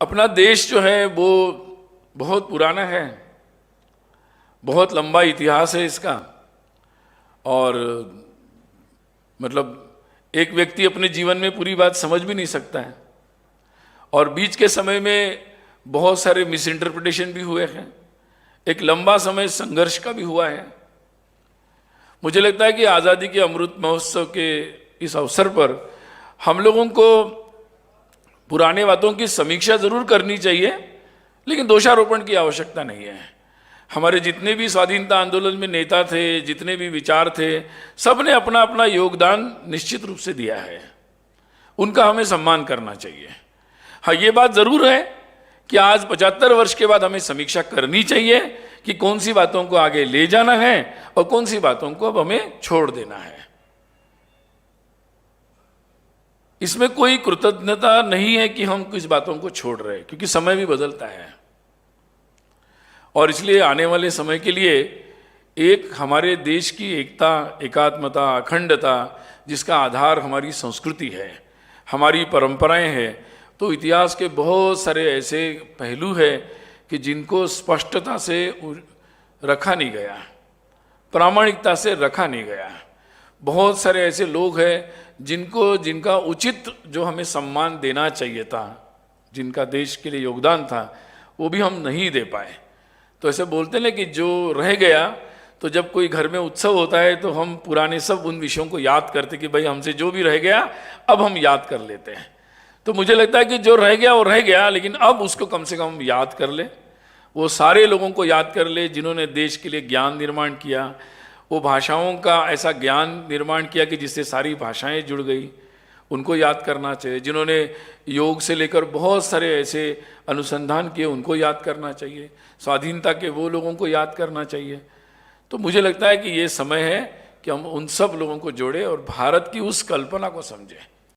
अपना देश जो है वो बहुत पुराना है, बहुत लंबा इतिहास है इसका। और मतलब एक व्यक्ति अपने जीवन में पूरी बात समझ भी नहीं सकता है, और बीच के समय में बहुत सारे मिस इंटरप्रिटेशन भी हुए हैं, एक लंबा समय संघर्ष का भी हुआ है। मुझे लगता है कि आज़ादी के अमृत महोत्सव के इस अवसर पर हम लोगों को पुराने बातों की समीक्षा जरूर करनी चाहिए, लेकिन दोषारोपण की आवश्यकता नहीं है। हमारे जितने भी स्वाधीनता आंदोलन में नेता थे, जितने भी विचार थे, सब ने अपना अपना योगदान निश्चित रूप से दिया है, उनका हमें सम्मान करना चाहिए। हाँ, ये बात जरूर है कि आज 75 वर्ष के बाद हमें समीक्षा करनी चाहिए कि कौन सी बातों को आगे ले जाना है और कौन सी बातों को अब हमें छोड़ देना है। इसमें कोई कृतज्ञता नहीं है कि हम किस बातों को छोड़ रहे हैं, क्योंकि समय भी बदलता है, और इसलिए आने वाले समय के लिए एक हमारे देश की एकता, एकात्मता, अखंडता, जिसका आधार हमारी संस्कृति है, हमारी परंपराएं हैं, तो इतिहास के बहुत सारे ऐसे पहलू हैं कि जिनको स्पष्टता से रखा नहीं गया, प्रामाणिकता से रखा नहीं गया। बहुत सारे ऐसे लोग हैं जिनका उचित जो हमें सम्मान देना चाहिए था, जिनका देश के लिए योगदान था, वो भी हम नहीं दे पाए। तो ऐसे बोलते हैं कि जो रह गया, तो जब कोई घर में उत्सव होता है तो हम पुराने सब उन विषयों को याद करते कि भाई हमसे जो भी रह गया अब हम याद कर लेते हैं। तो मुझे लगता है कि जो रह गया वो रह गया, लेकिन अब उसको कम से कम याद कर ले, वो सारे लोगों को याद कर ले जिन्होंने देश के लिए ज्ञान निर्माण किया, वो भाषाओं का ऐसा ज्ञान निर्माण किया कि जिससे सारी भाषाएं जुड़ गई, उनको याद करना चाहिए। जिन्होंने योग से लेकर बहुत सारे ऐसे अनुसंधान किए, उनको याद करना चाहिए। स्वाधीनता के वो लोगों को याद करना चाहिए। तो मुझे लगता है कि ये समय है कि हम उन सब लोगों को जोड़ें और भारत की उस कल्पना को समझें